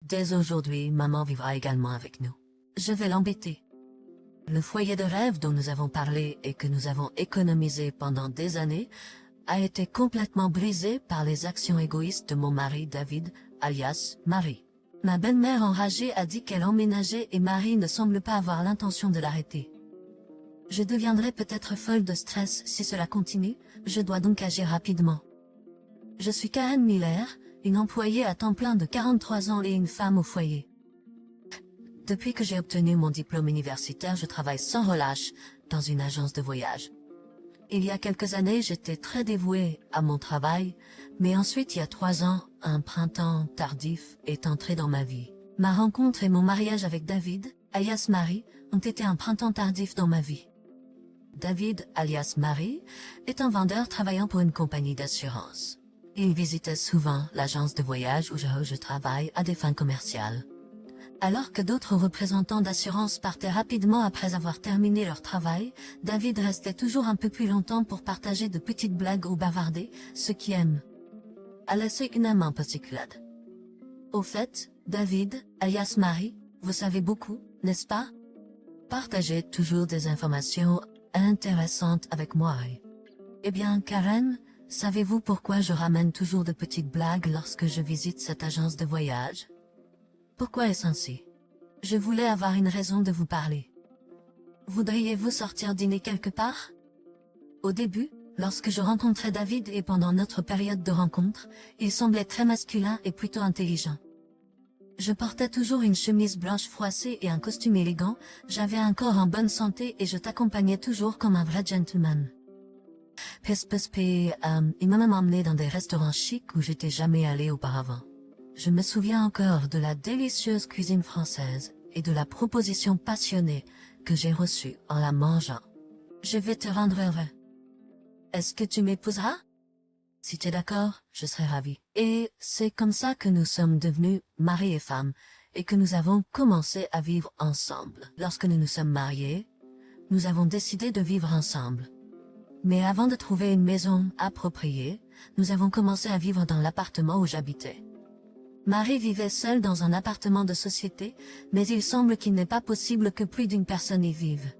Dès aujourd'hui, maman vivra également avec nous. Je vais l'embêter. Le foyer de rêve dont nous avons parlé et que nous avons économisé pendant des années a été complètement brisé par les actions égoïstes de mon mari David, alias Marie. Ma belle-mère enragée a dit qu'elle emménageait et Marie ne semble pas avoir l'intention de l'arrêter. Je deviendrai peut-être folle de stress si cela continue, je dois donc agir rapidement. Je suis Karen Miller, une employée à temps plein de 43 ans et une femme au foyer. Depuis que j'ai obtenu mon diplôme universitaire, je travaille sans relâche dans une agence de voyage. Il y a quelques années, j'étais très dévouée à mon travail, mais ensuite, il y a 3 ans, un printemps tardif est entré dans ma vie. Ma rencontre et mon mariage avec David, alias Marie, ont été un printemps tardif dans ma vie. David, alias Marie, est un vendeur travaillant pour une compagnie d'assurance. Il visitait souvent l'agence de voyage où je travaille à des fins commerciales. Alors que d'autres représentants d'assurance partaient rapidement après avoir terminé leur travail, David restait toujours un peu plus longtemps pour partager de petites blagues ou bavarder, ce qui aime. À laisser une âme un peu cyclade. Au fait, David, alias Marie, vous savez beaucoup, n'est-ce pas? Partagez toujours des informations intéressantes avec moi. Eh bien, Karen, savez-vous pourquoi je ramène toujours de petites blagues lorsque je visite cette agence de voyage? Pourquoi est-ce ainsi? Je voulais avoir une raison de vous parler. Voudriez-vous sortir dîner quelque part? Au début, lorsque je rencontrais David et pendant notre période de rencontre, il semblait très masculin et plutôt intelligent. Je portais toujours une chemise blanche froissée et un costume élégant, j'avais un corps en bonne santé et je t'accompagnais toujours comme un vrai gentleman. Il m'a même emmené dans des restaurants chics où j'étais jamais allé auparavant. Je me souviens encore de la délicieuse cuisine française et de la proposition passionnée que j'ai reçue en la mangeant. Je vais te rendre heureux. Est-ce que tu m'épouseras? Si tu es d'accord, je serai ravie. Et c'est comme ça que nous sommes devenus mari et femme et que nous avons commencé à vivre ensemble. Lorsque nous nous sommes mariés, nous avons décidé de vivre ensemble. Mais avant de trouver une maison appropriée, nous avons commencé à vivre dans l'appartement où j'habitais. Marie vivait seule dans un appartement de société, mais il semble qu'il n'est pas possible que plus d'une personne y vive.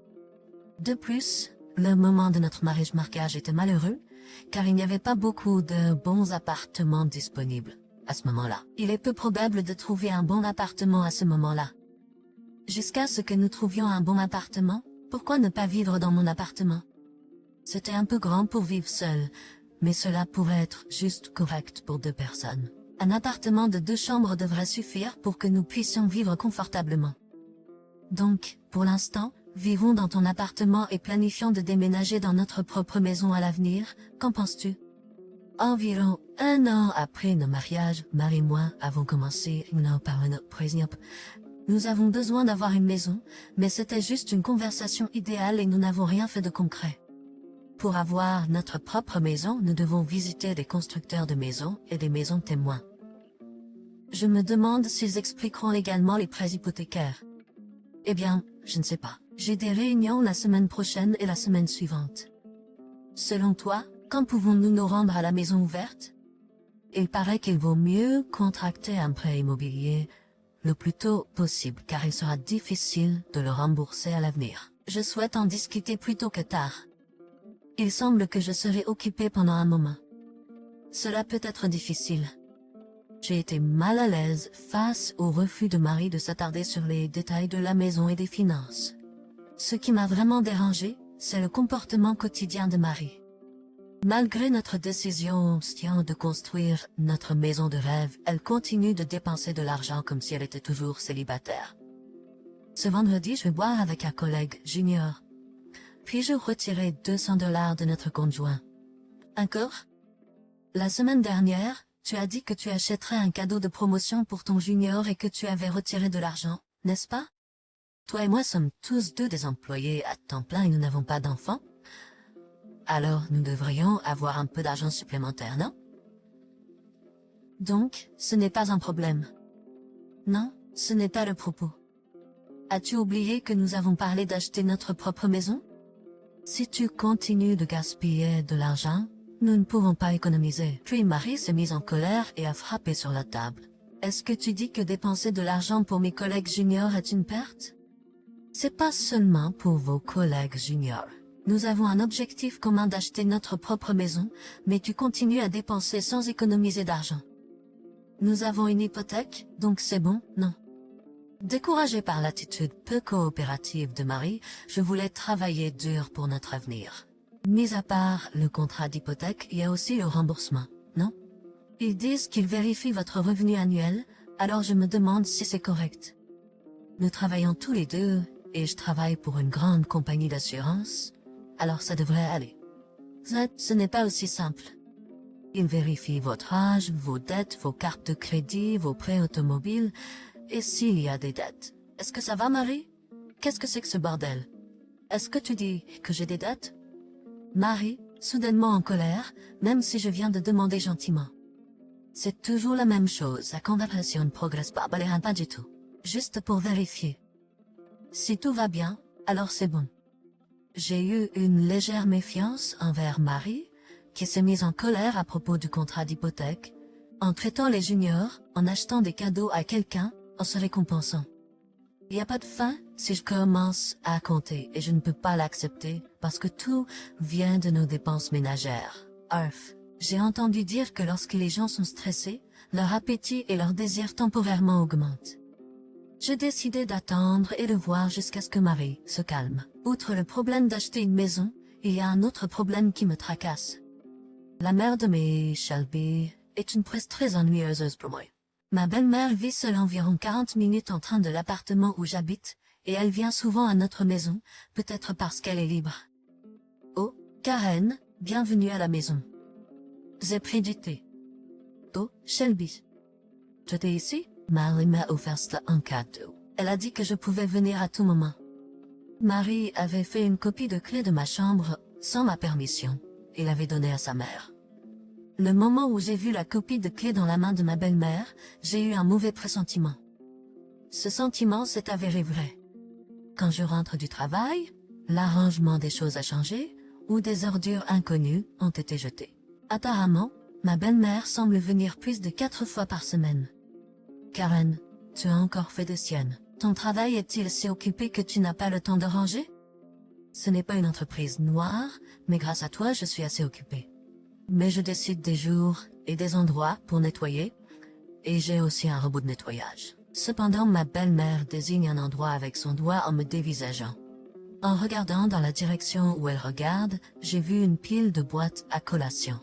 De plus, le moment de notre mariage était malheureux, car il n'y avait pas beaucoup de bons appartements disponibles à ce moment-là. Il est peu probable de trouver un bon appartement à ce moment-là. Jusqu'à ce que nous trouvions un bon appartement, pourquoi ne pas vivre dans mon appartement? C'était un peu grand pour vivre seul, mais cela pourrait être juste correct pour 2 personnes. Un appartement de 2 chambres devrait suffire pour que nous puissions vivre confortablement. Donc, pour l'instant, vivons dans ton appartement et planifions de déménager dans notre propre maison à l'avenir, qu'en penses-tu? Environ 1 an après nos mariages, Marie et moi avons commencé par notre président. Nous avons besoin d'avoir une maison, mais c'était juste une conversation idéale et nous n'avons rien fait de concret. Pour avoir notre propre maison, nous devons visiter des constructeurs de maisons et des maisons témoins. Je me demande s'ils expliqueront également les prêts hypothécaires. Eh bien, je ne sais pas. J'ai des réunions la semaine prochaine et la semaine suivante. Selon toi, quand pouvons-nous nous rendre à la maison ouverte? Il paraît qu'il vaut mieux contracter un prêt immobilier le plus tôt possible car il sera difficile de le rembourser à l'avenir. Je souhaite en discuter plus tôt que tard. Il semble que je serai occupée pendant un moment. Cela peut être difficile. J'ai été mal à l'aise face au refus de Marie de s'attarder sur les détails de la maison et des finances. Ce qui m'a vraiment dérangé, c'est le comportement quotidien de Marie. Malgré notre décision de construire notre maison de rêve, elle continue de dépenser de l'argent comme si elle était toujours célibataire. Ce vendredi, je vais boire avec un collègue junior. Puis-je retirer $200 de notre compte joint? Encore? La semaine dernière, tu as dit que tu achèterais un cadeau de promotion pour ton junior et que tu avais retiré de l'argent, n'est-ce pas? Toi et moi sommes tous 2 des employés à temps plein et nous n'avons pas d'enfants. Alors nous devrions avoir un peu d'argent supplémentaire, non? Donc, ce n'est pas un problème. Non, ce n'est pas le propos. As-tu oublié que nous avons parlé d'acheter notre propre maison? Si tu continues de gaspiller de l'argent, nous ne pouvons pas économiser. Puis Marie s'est mise en colère et a frappé sur la table. Est-ce que tu dis que dépenser de l'argent pour mes collègues juniors est une perte? C'est pas seulement pour vos collègues juniors. Nous avons un objectif commun d'acheter notre propre maison, mais tu continues à dépenser sans économiser d'argent. Nous avons une hypothèque, donc c'est bon, non? Découragée par l'attitude peu coopérative de Marie, je voulais travailler dur pour notre avenir. Mis à part le contrat d'hypothèque, il y a aussi le remboursement, non? Ils disent qu'ils vérifient votre revenu annuel, alors je me demande si c'est correct. Nous travaillons tous les deux, et je travaille pour une grande compagnie d'assurance, alors ça devrait aller. Ce n'est pas aussi simple. Ils vérifient votre âge, vos dettes, vos cartes de crédit, vos prêts automobiles, et s'il y a des dettes. Est-ce que ça va, Marie? Qu'est-ce que c'est que ce bordel? Est-ce que tu dis que j'ai des dettes? Marie, soudainement en colère, même si je viens de demander gentiment. C'est toujours la même chose, la conversation ne progresse pas, pas du tout. Juste pour vérifier. Si tout va bien, alors c'est bon. J'ai eu une légère méfiance envers Marie, qui s'est mise en colère à propos du contrat d'hypothèque, en traitant les juniors, en achetant des cadeaux à quelqu'un, en se récompensant. Il n'y a pas de fin si je commence à compter et je ne peux pas l'accepter parce que tout vient de nos dépenses ménagères. Arf, j'ai entendu dire que lorsque les gens sont stressés, leur appétit et leur désir temporairement augmentent. J'ai décidé d'attendre et de voir jusqu'à ce que Marie se calme. Outre le problème d'acheter une maison, il y a un autre problème qui me tracasse. La mère de mes Shelby est une presse très ennuyeuse pour moi. Ma belle-mère vit seule environ 40 minutes en train de l'appartement où j'habite, et elle vient souvent à notre maison, peut-être parce qu'elle est libre. Oh, Karen, bienvenue à la maison. J'ai pris du thé. Oh, Shelby. Tu étais ici? Marie m'a offert cela en cadeau. Elle a dit que je pouvais venir à tout moment. Marie avait fait une copie de clé de ma chambre, sans ma permission, et l'avait donnée à sa mère. Le moment où j'ai vu la copie de clé dans la main de ma belle-mère, j'ai eu un mauvais pressentiment. Ce sentiment s'est avéré vrai. Quand je rentre du travail, l'arrangement des choses a changé, ou des ordures inconnues ont été jetées. Apparemment, ma belle-mère semble venir plus de 4 fois par semaine. Karen, tu as encore fait de siennes. Ton travail est-il si occupé que tu n'as pas le temps de ranger? Ce n'est pas une entreprise noire, mais grâce à toi, je suis assez occupée. Mais je décide des jours et des endroits pour nettoyer, et j'ai aussi un robot de nettoyage. Cependant, ma belle-mère désigne un endroit avec son doigt en me dévisageant. En regardant dans la direction où elle regarde, j'ai vu une pile de boîtes à collation.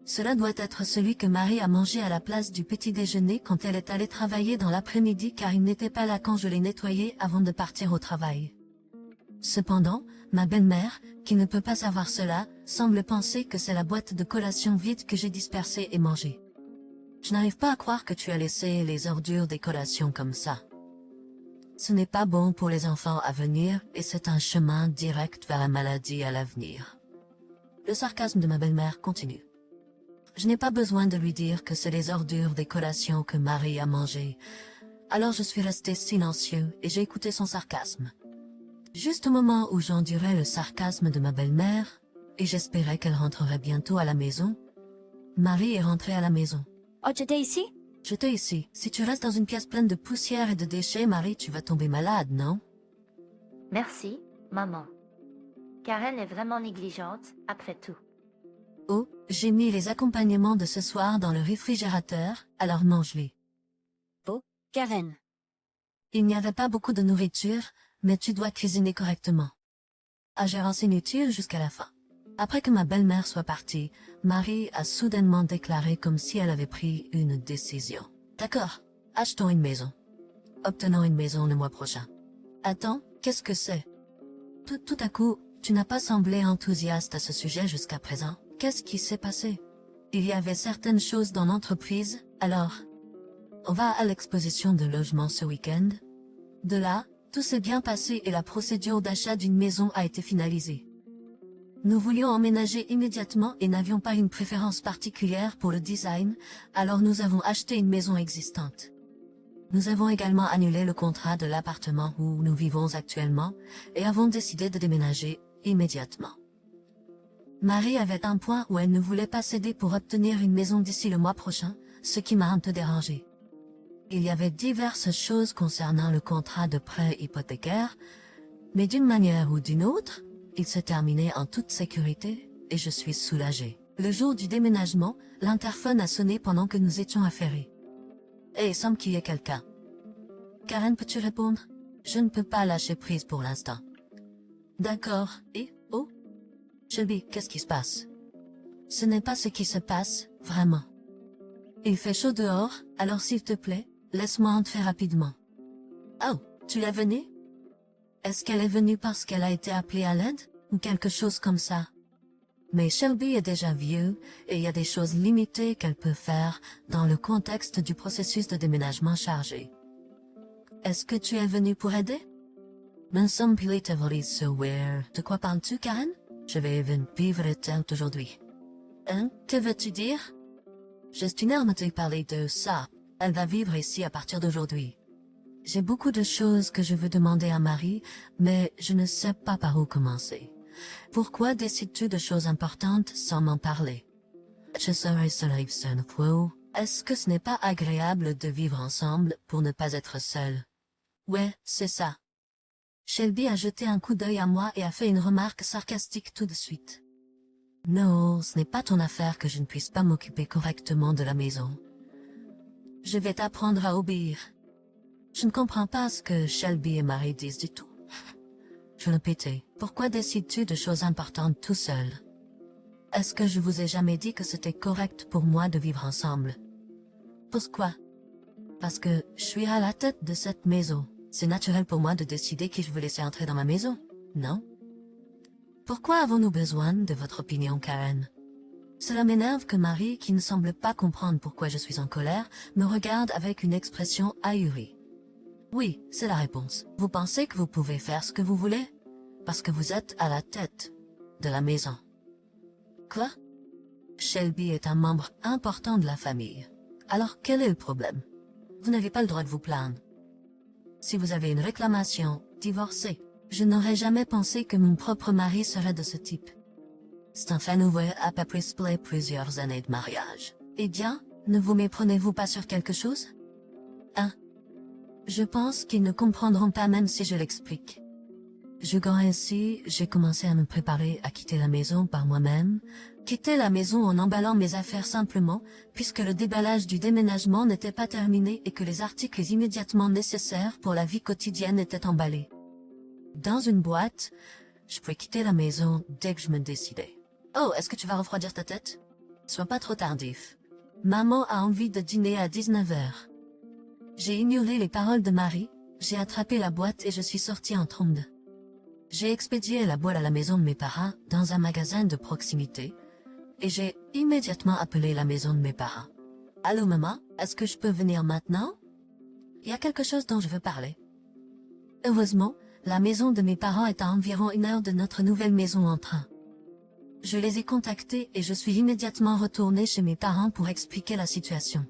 Cela doit être celui que Marie a mangé à la place du petit déjeuner quand elle est allée travailler dans l'après-midi car il n'était pas là quand je l'ai nettoyé avant de partir au travail. Cependant, ma belle-mère, qui ne peut pas savoir cela, semble penser que c'est la boîte de collation vide que j'ai dispersée et mangée. Je n'arrive pas à croire que tu as laissé les ordures des collations comme ça. Ce n'est pas bon pour les enfants à venir et c'est un chemin direct vers la maladie à l'avenir. Le sarcasme de ma belle-mère continue. Je n'ai pas besoin de lui dire que c'est les ordures des collations que Marie a mangées. Alors je suis resté silencieux et j'ai écouté son sarcasme. Juste au moment où j'endurais le sarcasme de ma belle-mère, et j'espérais qu'elle rentrerait bientôt à la maison, Marie est rentrée à la maison. Oh, tu étais ici? J'étais ici. Si tu restes dans une pièce pleine de poussière et de déchets, Marie, tu vas tomber malade, non? Merci, maman. Karen est vraiment négligente, après tout. Oh, j'ai mis les accompagnements de ce soir dans le réfrigérateur, alors mange-les. Oh, Karen. Il n'y avait pas beaucoup de nourriture, mais tu dois cuisiner correctement. Ingérence inutile jusqu'à la fin. Après que ma belle-mère soit partie, Marie a soudainement déclaré comme si elle avait pris une décision. D'accord, achetons une maison. Obtenons une maison le mois prochain. Attends, qu'est-ce que c'est? Tout à coup, tu n'as pas semblé enthousiaste à ce sujet jusqu'à présent. Qu'est-ce qui s'est passé? Il y avait certaines choses dans l'entreprise, alors... On va à l'exposition de logement ce week-end. De là, tout s'est bien passé et la procédure d'achat d'une maison a été finalisée. Nous voulions emménager immédiatement et n'avions pas une préférence particulière pour le design, alors nous avons acheté une maison existante. Nous avons également annulé le contrat de l'appartement où nous vivons actuellement et avons décidé de déménager immédiatement. Marie avait un point où elle ne voulait pas céder pour obtenir une maison d'ici le mois prochain, ce qui m'a un peu dérangé. il y avait diverses choses concernant le contrat de prêt hypothécaire, mais d'une manière ou d'une autre, il s'est terminé en toute sécurité et je suis soulagée. Le jour du déménagement, l'interphone a sonné pendant que nous étions affairés. Et il semble qu'il y ait quelqu'un. Karen, peux-tu répondre? Je ne peux pas lâcher prise pour l'instant. D'accord. Et, oh? Shelby, qu'est-ce qui se passe? Ce n'est pas ce qui se passe, vraiment. Il fait chaud dehors, alors s'il te plaît, laisse-moi entrer rapidement. Oh, tu l'es venue? Est-ce qu'elle est venue parce qu'elle a été appelée à l'aide, ou quelque chose comme ça? Mais Shelby est déjà vieux, et il y a des choses limitées qu'elle peut faire dans le contexte du processus de déménagement chargé. Est-ce que tu es venue pour aider? Mais some pilitavolise so weird. De quoi parles-tu, Karen? Je vais vivre telt aujourd'hui. Hein? Que veux-tu dire? Gestionnaire m'a parlé de ça. Elle va vivre ici à partir d'aujourd'hui. J'ai beaucoup de choses que je veux demander à Marie, mais je ne sais pas par où commencer. Pourquoi décides-tu de choses importantes sans m'en parler? Je serai seule Est-ce que ce n'est pas agréable de vivre ensemble pour ne pas être seul? Ouais, c'est ça. Shelby a jeté un coup d'œil à moi et a fait une remarque sarcastique tout de suite. Non, ce n'est pas ton affaire que je ne puisse pas m'occuper correctement de la maison. Je vais t'apprendre à obéir. Je ne comprends pas ce que Shelby et Marie disent du tout. Je le pétais. Pourquoi décides-tu de choses importantes tout seul? Est-ce que je vous ai jamais dit que c'était correct pour moi de vivre ensemble? Pourquoi? Parce que je suis à la tête de cette maison. C'est naturel pour moi de décider qui je veux laisser entrer dans ma maison, non? Pourquoi avons-nous besoin de votre opinion, Karen? Cela m'énerve que Marie, qui ne semble pas comprendre pourquoi je suis en colère, me regarde avec une expression ahurie. Oui, c'est la réponse. Vous pensez que vous pouvez faire ce que vous voulez? Parce que vous êtes à la tête de la maison. Quoi? Shelby est un membre important de la famille. Alors quel est le problème? Vous n'avez pas le droit de vous plaindre. Si vous avez une réclamation, divorcez. Je n'aurais jamais pensé que mon propre mari serait de ce type. C'est un fait nouveau après plusieurs années de mariage. Eh bien, ne vous méprenez-vous pas sur quelque chose? Hein? Je pense qu'ils ne comprendront pas même si je l'explique. Jugant ainsi, j'ai commencé à me préparer à quitter la maison par moi-même, quitter la maison en emballant mes affaires simplement, puisque le déballage du déménagement n'était pas terminé et que les articles immédiatement nécessaires pour la vie quotidienne étaient emballés. Dans une boîte, je pouvais quitter la maison dès que je me décidais. Oh, est-ce que tu vas refroidir ta tête? Sois pas trop tardif. Maman a envie de dîner à 19h. J'ai ignoré les paroles de Marie, j'ai attrapé la boîte et je suis sortie en trombe. J'ai expédié la boîte à la maison de mes parents dans un magasin de proximité et j'ai immédiatement appelé la maison de mes parents. Allô maman, est-ce que je peux venir maintenant? Il y a quelque chose dont je veux parler. Heureusement, la maison de mes parents est à environ 1 heure de notre nouvelle maison en train. Je les ai contactés et je suis immédiatement retournée chez mes parents pour expliquer la situation.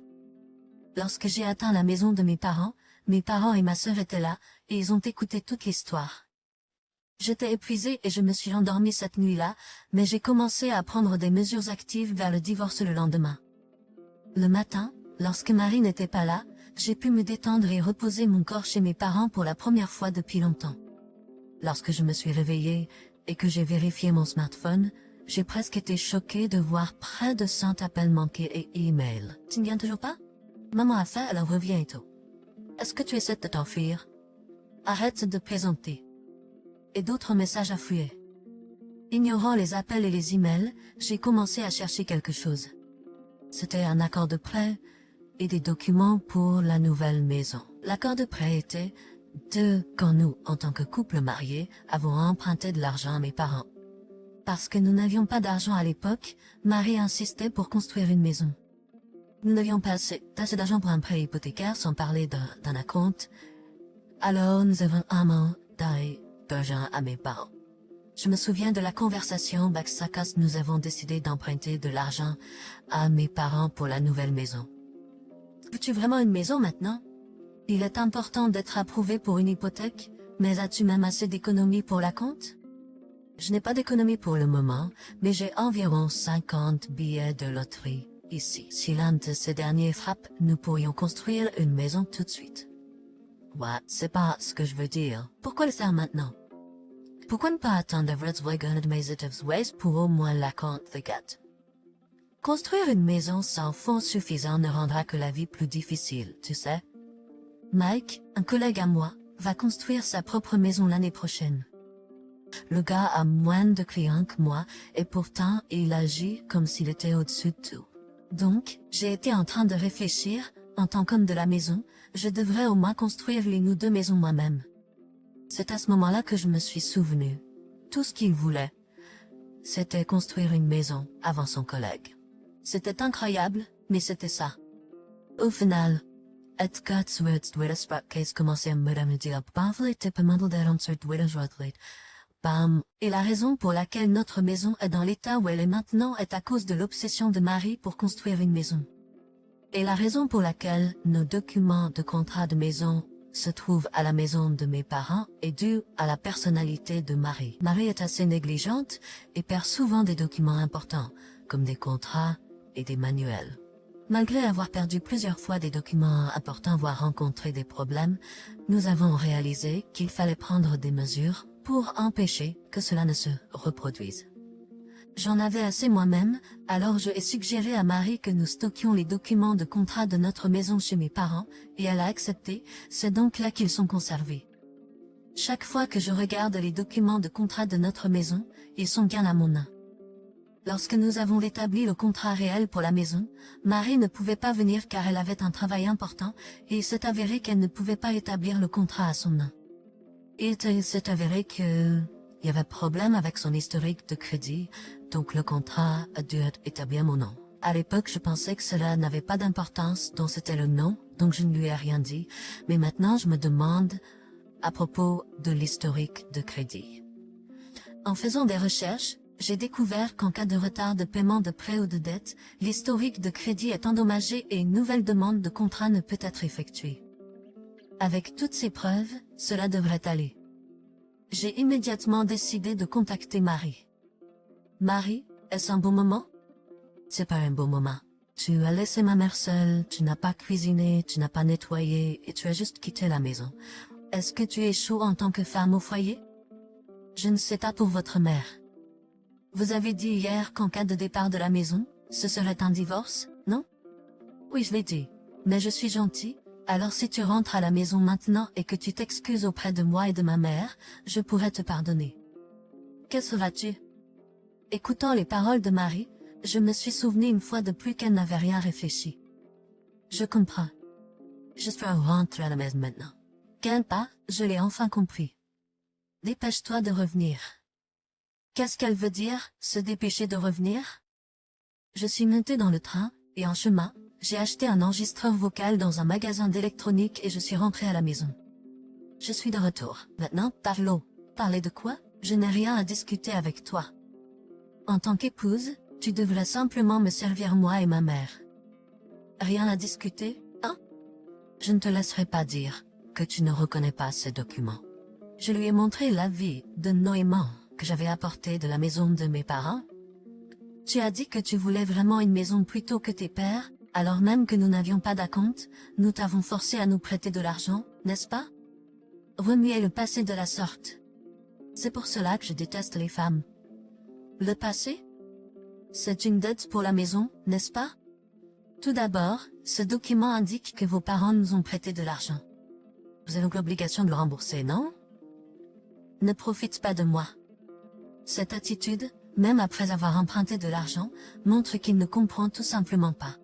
Lorsque j'ai atteint la maison de mes parents et ma sœur étaient là et ils ont écouté toute l'histoire. J'étais épuisée et je me suis endormie cette nuit-là, mais j'ai commencé à prendre des mesures actives vers le divorce le lendemain. Le matin, lorsque Marie n'était pas là, j'ai pu me détendre et reposer mon corps chez mes parents pour la première fois depuis longtemps. Lorsque je me suis réveillée et que j'ai vérifié mon smartphone, j'ai presque été choquée de voir près de 100 appels manqués et emails. Tu ne viens toujours pas? Maman a faim, alors reviens tôt. Est-ce que tu essaies de t'enfuir? Arrête de plaisanter. Et d'autres messages à fouiller. Ignorant les appels et les emails, j'ai commencé à chercher quelque chose. C'était un accord de prêt et des documents pour la nouvelle maison. L'accord de prêt était quand nous, en tant que couple marié, avons emprunté de l'argent à mes parents. Parce que nous n'avions pas d'argent à l'époque, Marie insistait pour construire une maison. Nous n'avions pas assez d'argent pour un prêt hypothécaire sans parler d'un acompte. Alors nous avons d'argent à mes parents. Je me souviens de la conversation backsacas, nous avons décidé d'emprunter de l'argent à mes parents pour la nouvelle maison. Veux-tu vraiment une maison maintenant? Il est important d'être approuvé pour une hypothèque, mais as-tu même assez d'économies pour la compte? Je n'ai pas d'économie pour le moment, mais j'ai environ 50 billets de loterie. ici. Si l'un de ces derniers frappe, nous pourrions construire une maison tout de suite. Ouais, c'est pas ce que je veux dire. Pourquoi le faire maintenant? Pourquoi ne pas attendre Ways pour au moins la compte de gâte? Construire une maison sans fonds suffisants ne rendra que la vie plus difficile, tu sais. Mike, un collègue à moi, va construire sa propre maison l'année prochaine. Le gars a moins de clients que moi et pourtant il agit comme s'il était au-dessus de tout. Donc, j'ai été en train de réfléchir, en tant qu'homme de la maison, je devrais au moins construire les nous deux maisons moi-même. C'est à ce moment-là que je me suis souvenu. Tout ce qu'il voulait, c'était construire une maison avant son collègue. C'était incroyable, mais c'était ça. Au final, commençait à me dire Bam. Et la raison pour laquelle notre maison est dans l'état où elle est maintenant est à cause de l'obsession de Marie pour construire une maison. Et la raison pour laquelle nos documents de contrat de maison se trouvent à la maison de mes parents est due à la personnalité de Marie. Marie est assez négligente et perd souvent des documents importants, comme des contrats et des manuels. Malgré avoir perdu plusieurs fois des documents importants voire rencontré des problèmes, nous avons réalisé qu'il fallait prendre des mesures pour empêcher que cela ne se reproduise. J'en avais assez moi-même, alors je ai suggéré à Marie que nous stockions les documents de contrat de notre maison chez mes parents, et elle a accepté, c'est donc là qu'ils sont conservés. Chaque fois que je regarde les documents de contrat de notre maison, ils sont bien à mon main. Lorsque nous avons établi le contrat réel pour la maison, Marie ne pouvait pas venir car elle avait un travail important, et il s'est avéré qu'elle ne pouvait pas établir le contrat à son nom. Il s'est avéré que il y avait problème avec son historique de crédit, donc le contrat a dû être établi à mon nom. À l'époque, je pensais que cela n'avait pas d'importance, dont c'était le nom, donc je ne lui ai rien dit, mais maintenant je me demande à propos de l'historique de crédit. En faisant des recherches, j'ai découvert qu'en cas de retard de paiement de prêt ou de dette, l'historique de crédit est endommagé et une nouvelle demande de contrat ne peut être effectuée. Avec toutes ces preuves, cela devrait aller. J'ai immédiatement décidé de contacter Marie. Marie, est-ce un bon moment? C'est pas un bon moment. Tu as laissé ma mère seule, tu n'as pas cuisiné, tu n'as pas nettoyé et tu as juste quitté la maison. Est-ce que tu es chaud en tant que femme au foyer? Je ne sais pas pour votre mère. Vous avez dit hier qu'en cas de départ de la maison, ce serait un divorce, non? Oui, je l'ai dit. Mais je suis gentille. Alors si tu rentres à la maison maintenant et que tu t'excuses auprès de moi et de ma mère, je pourrais te pardonner. Que feras-tu? Écoutant les paroles de Marie, je me suis souvenu une fois de plus qu'elle n'avait rien réfléchi. Je comprends. Je serai rentrée à la maison maintenant. Quel pas, je l'ai enfin compris. Dépêche-toi de revenir. Qu'est-ce qu'elle veut dire, se dépêcher de revenir? Je suis montée dans le train, et en chemin, j'ai acheté un enregistreur vocal dans un magasin d'électronique et je suis rentrée à la maison. Je suis de retour. Maintenant, parlons. Parler de quoi? Je n'ai rien à discuter avec toi. En tant qu'épouse, tu devrais simplement me servir moi et ma mère. Rien à discuter, hein? Je ne te laisserai pas dire que tu ne reconnais pas ces documents. Je lui ai montré l'avis de Noémie que j'avais apporté de la maison de mes parents. Tu as dit que tu voulais vraiment une maison plutôt que tes pères, alors même que nous n'avions pas d'acompte, nous t'avons forcé à nous prêter de l'argent, n'est-ce pas? Remuer le passé de la sorte. C'est pour cela que je déteste les femmes. Le passé? C'est une dette pour la maison, n'est-ce pas? Tout d'abord, ce document indique que vos parents nous ont prêté de l'argent. Vous avez l'obligation de le rembourser, non? Ne profite pas de moi. Cette attitude, même après avoir emprunté de l'argent, montre qu'il ne comprend tout simplement pas.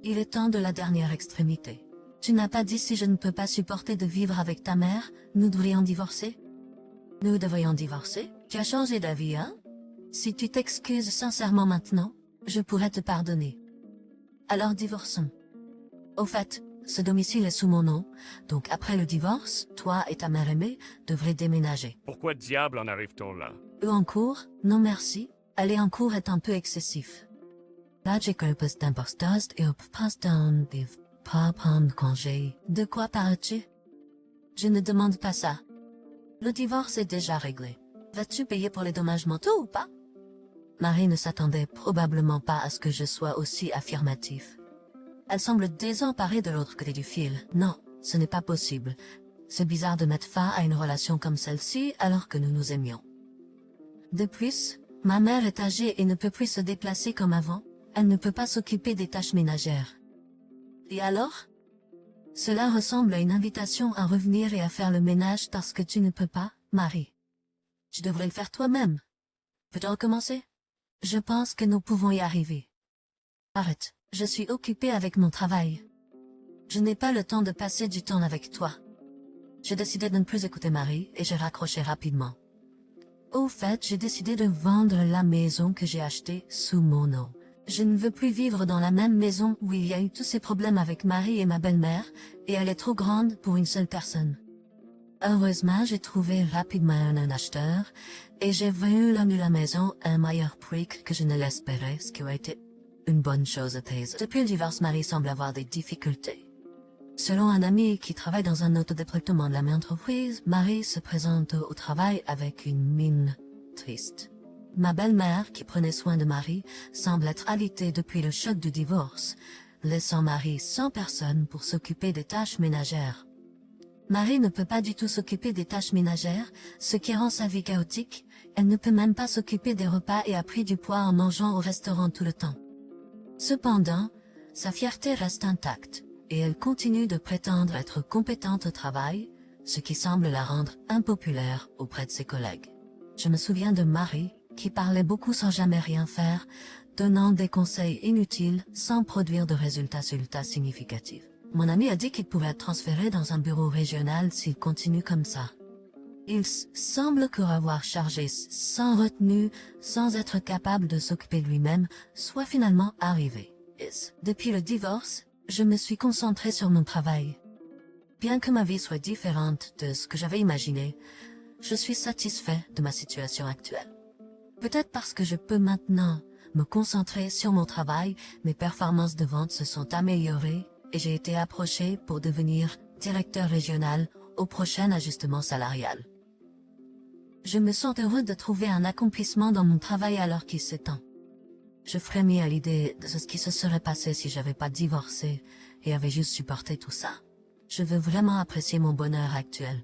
Il est temps de la dernière extrémité. Tu n'as pas dit si je ne peux pas supporter de vivre avec ta mère, nous devrions divorcer? Nous devrions divorcer? Tu as changé d'avis, hein? Si tu t'excuses sincèrement maintenant, je pourrais te pardonner. Alors divorçons. Au fait, ce domicile est sous mon nom, donc après le divorce, toi et ta mère aimée devrez déménager. Pourquoi diable en arrive-t-on là? En cours? Non merci. Aller en cours est un peu excessif. Pas prendre congé. De quoi parles-tu? Je ne demande pas ça. Le divorce est déjà réglé. Vas-tu payer pour les dommages mentaux ou pas? Marie ne s'attendait probablement pas à ce que je sois aussi affirmatif. Elle semble désemparée de l'autre côté du fil. Non, ce n'est pas possible. C'est bizarre de mettre fin à une relation comme celle-ci alors que nous nous aimions. De plus, ma mère est âgée et ne peut plus se déplacer comme avant. Elle ne peut pas s'occuper des tâches ménagères. Et alors? Cela ressemble à une invitation à revenir et à faire le ménage parce que tu ne peux pas, Marie. Tu devrais le faire toi-même. Peut-on recommencer? Je pense que nous pouvons y arriver. Arrête, je suis occupée avec mon travail. Je n'ai pas le temps de passer du temps avec toi. J'ai décidé de ne plus écouter Marie et j'ai raccroché rapidement. Au fait, j'ai décidé de vendre la maison que j'ai achetée sous mon nom. Je ne veux plus vivre dans la même maison où il y a eu tous ces problèmes avec Marie et ma belle-mère, et elle est trop grande pour une seule personne. Heureusement, j'ai trouvé rapidement un acheteur, et j'ai vendu la maison à un meilleur prix que je ne l'espérais, ce qui aurait été une bonne chose à thèse. Depuis le divorce, Marie semble avoir des difficultés. Selon un ami qui travaille dans un autre département de la même entreprise, Marie se présente au travail avec une mine triste. Ma belle-mère, qui prenait soin de Marie, semble être alitée depuis le choc du divorce, laissant Marie sans personne pour s'occuper des tâches ménagères. Marie ne peut pas du tout s'occuper des tâches ménagères, ce qui rend sa vie chaotique. Elle ne peut même pas s'occuper des repas et a pris du poids en mangeant au restaurant tout le temps. Cependant, sa fierté reste intacte, et elle continue de prétendre être compétente au travail, ce qui semble la rendre impopulaire auprès de ses collègues. Je me souviens de Marie, qui parlait beaucoup sans jamais rien faire, donnant des conseils inutiles sans produire de résultats significatifs. Mon ami a dit qu'il pouvait être transféré dans un bureau régional s'il continue comme ça. Il semble que avoir chargé sans retenue, sans être capable de s'occuper de lui-même, soit finalement arrivé. Depuis le divorce, je me suis concentrée sur mon travail. Bien que ma vie soit différente de ce que j'avais imaginé, je suis satisfait de ma situation actuelle. Peut-être parce que je peux maintenant me concentrer sur mon travail, mes performances de vente se sont améliorées et j'ai été approché pour devenir directeur régional au prochain ajustement salarial. Je me sens heureux de trouver un accomplissement dans mon travail alors qu'il s'étend. Je frémis à l'idée de ce qui se serait passé si j'avais pas divorcé et avais juste supporté tout ça. Je veux vraiment apprécier mon bonheur actuel.